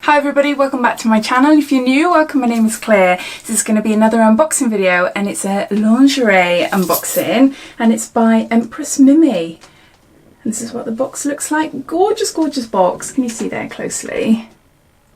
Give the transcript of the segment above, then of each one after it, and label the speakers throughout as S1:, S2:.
S1: Hi everybody, welcome back to my channel. If you're new, welcome, my name is Claire. This is going to be another unboxing video and it's a lingerie unboxing and it's by Empress Mimi. And this is what the box looks like. Gorgeous, gorgeous box. Can you see there closely?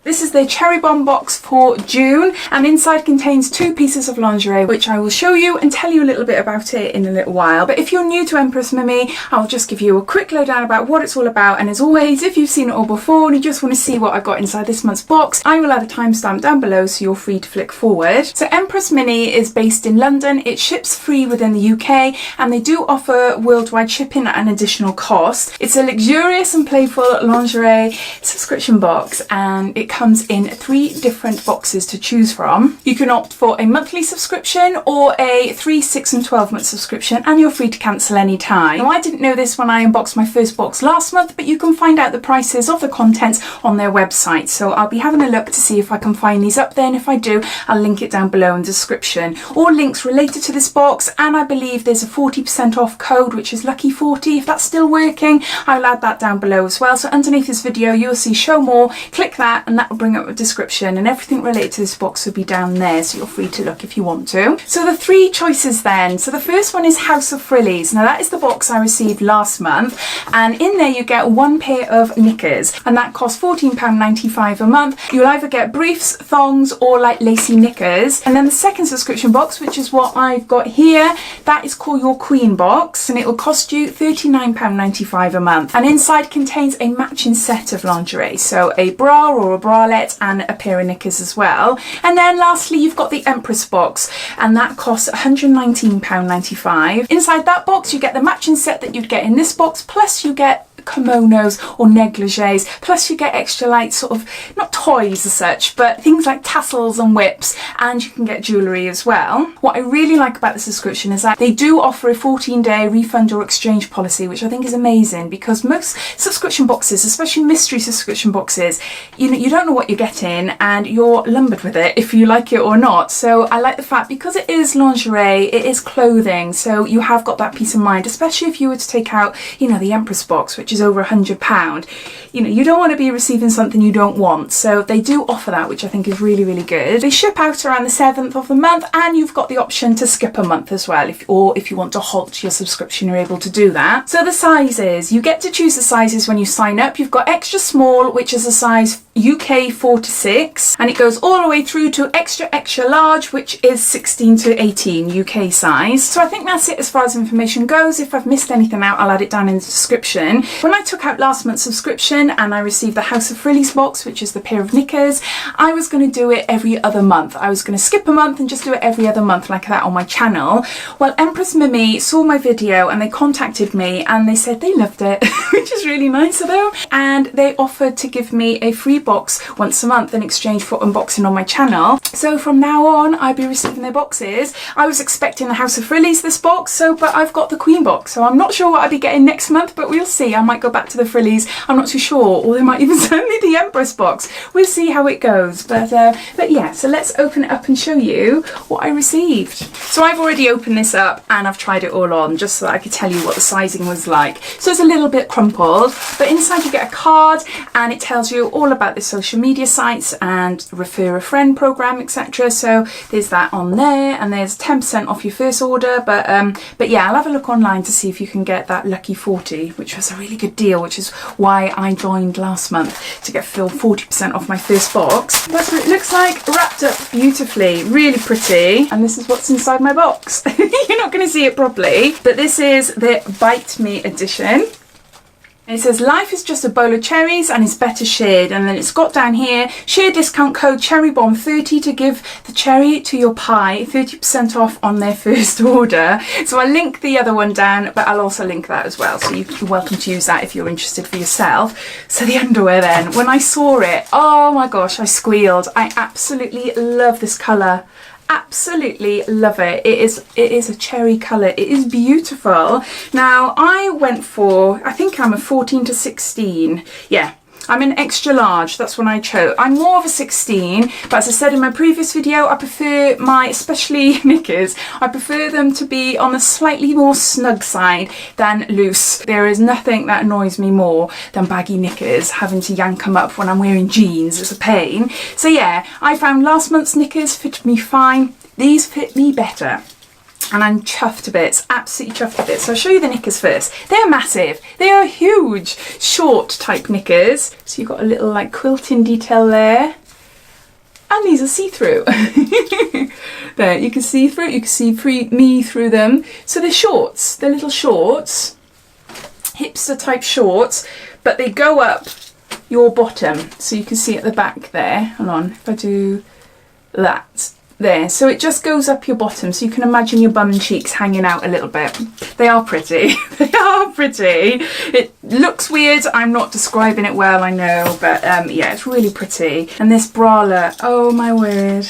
S1: This is their Cherry Bomb box for June and inside contains 2 pieces of lingerie which I will show you and tell you a little bit about it in a little while. But if you're new to Empress Mimi, I'll just give you a quick lowdown about what it's all about, and as always, if you've seen it all before and you just want to see what I got inside this month's box, I will add a timestamp down below so you're free to flick forward. So Empress Mimi is based in London. It ships free within the UK and they do offer worldwide shipping at an additional cost. It's a luxurious and playful lingerie subscription box and it comes in 3 different boxes to choose from. You can opt for a monthly subscription or a 3, 6 and 12 month subscription and you're free to cancel any time. Now I didn't know this when I unboxed my first box last month, but you can find out the prices of the contents on their website. So I'll be having a look to see if I can find these up there, and if I do, I'll link it down below in the description. All links related to this box, and I believe there's a 40% off code which is lucky40. If that's still working, I'll add that down below as well. So underneath this video you'll see show more, click that and that will bring up a description and everything related to this box will be down there, so you're free to look if you want to. So the 3 choices then. So the first one is House of Frillies. Now that is the box I received last month, and in there you get 1 pair of knickers and that costs £14.95 a month. You'll either get briefs, thongs or like lacy knickers. And then the second subscription box, which is what I've got here, that is called your Queen box and it will cost you £39.95 a month, and inside contains a matching set of lingerie, so a bra or a bralette and a pair of knickers as well. And then lastly you've got the Empress box and that costs £119.95. Inside that box you get the matching set that you'd get in this box, plus you get kimonos or negligees, plus you get extra like sort of not toys as such but things like tassels and whips, and you can get jewellery as well. What I really like about the subscription is that they do offer a 14-day refund or exchange policy, which I think is amazing, because most subscription boxes, especially mystery subscription boxes, you don't know what you're getting and you're lumbered with it if you like it or not. So I like the fact, because it is lingerie, it is clothing, so you have got that peace of mind, especially if you were to take out the Empress box, which is over £100. You don't want to be receiving something you don't want, so they do offer that, which I think is really, really good. They ship out around the 7th of the month and you've got the option to skip a month as well, if you want to halt your subscription, you're able to do that. So the sizes, you get to choose the sizes when you sign up. You've got extra small, which is a size UK 4 to 6, and it goes all the way through to extra large, which is 16 to 18 UK size. So I think that's it as far as information goes. If I've missed anything out, I'll add it down in the description. When I took out last month's subscription and I received the House of Frillies box, which is the pair of knickers, I was going to do it every other month. I was going to skip a month and just do it every other month like that on my channel. Well, Empress Mimi saw my video and they contacted me and they said they loved it, which is really nice of them, and they offered to give me a free box once a month in exchange for unboxing on my channel. So from now on I'll be receiving their boxes. I was expecting the House of Frillies this box, but I've got the Queen box, so I'm not sure what I'll be getting next month, but we'll see. I might go back to the Frillies, I'm not too sure, or they might even send me the Empress box. We'll see how it goes. But yeah, so let's open it up and show you what I received. So I've already opened this up and I've tried it all on just so that I could tell you what the sizing was like. So it's a little bit crumpled, but inside you get a card and it tells you all about the social media sites and refer a friend program, etc. So there's that on there, and there's 10% off your first order. But yeah, I'll have a look online to see if you can get that lucky 40, which was a really good deal, which is why I joined last month, to get full 40% off my first box. That's what it looks like, wrapped up beautifully, really pretty. And this is what's inside my box. You're not going to see it properly, but this is the Bite Me edition. And it says life is just a bowl of cherries and is better shared, and then it's got down here share discount code CherryBomb30 to give the cherry to your pie 30% off on their first order. So I'll link the other one down, but I'll also link that as well, so you're welcome to use that if you're interested for yourself. So the underwear then, when I saw it, oh my gosh, I squealed. I absolutely love this colour. Absolutely love it. It is a cherry colour. It is beautiful. Now I went for, I think I'm a 14 to 16. Yeah, I'm an extra large, that's what I chose. I'm more of a 16, but as I said in my previous video, I prefer my, especially knickers, I prefer them to be on the slightly more snug side than loose. There is nothing that annoys me more than baggy knickers, having to yank them up when I'm wearing jeans. It's a pain. So yeah, I found last month's knickers fitted me fine. These fit me better. And I'm chuffed to bits, absolutely chuffed to bits. So I'll show you the knickers first. They're massive, they are huge, short type knickers. So you've got a little like quilting detail there. And these are see-through. There, you can see through, you can see me through them. So they're shorts, they're little shorts, hipster type shorts, but they go up your bottom. So you can see at the back there, hold on, if I do that. There, so it just goes up your bottom, so you can imagine your bum and cheeks hanging out a little bit. They are pretty. They are pretty. It looks weird. I'm not describing it well, I know, but yeah, it's really pretty. And this bralette, oh my word,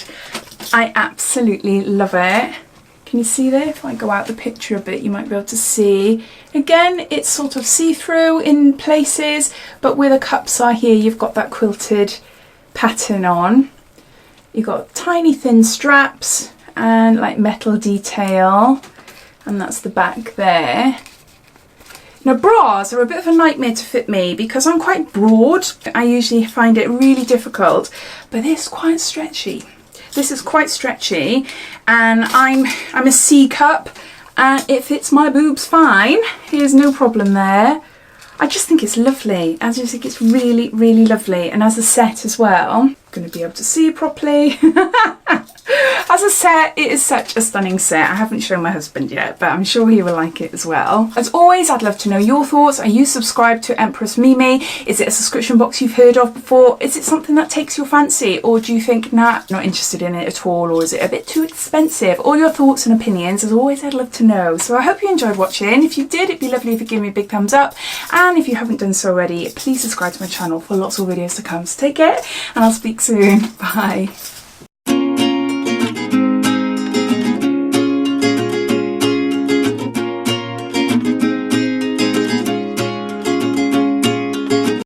S1: I absolutely love it. Can you see there? If I go out the picture a bit, you might be able to see. Again, it's sort of see-through in places, but where the cups are here, you've got that quilted pattern on. You've got tiny thin straps and like metal detail, and that's the back there. Now bras are a bit of a nightmare to fit me because I'm quite broad. I usually find it really difficult, but this is quite stretchy. This is quite stretchy, and I'm a C cup and it fits my boobs fine. There's no problem there. I just think it's lovely. I just think it's really, really lovely. And as a set as well, I'm going to be able to see properly. As a set, it is such a stunning set. I haven't shown my husband yet, but I'm sure he will like it as well. As always, I'd love to know your thoughts. Are you subscribed to Empress Mimi? Is it a subscription box you've heard of before? Is it something that takes your fancy? Or do you think, nah, not interested in it at all? Or is it a bit too expensive? All your thoughts and opinions, as always, I'd love to know. So I hope you enjoyed watching. If you did, it'd be lovely if you give me a big thumbs up. And if you haven't done so already, please subscribe to my channel for lots of videos to come. So take care, and I'll speak soon. Bye.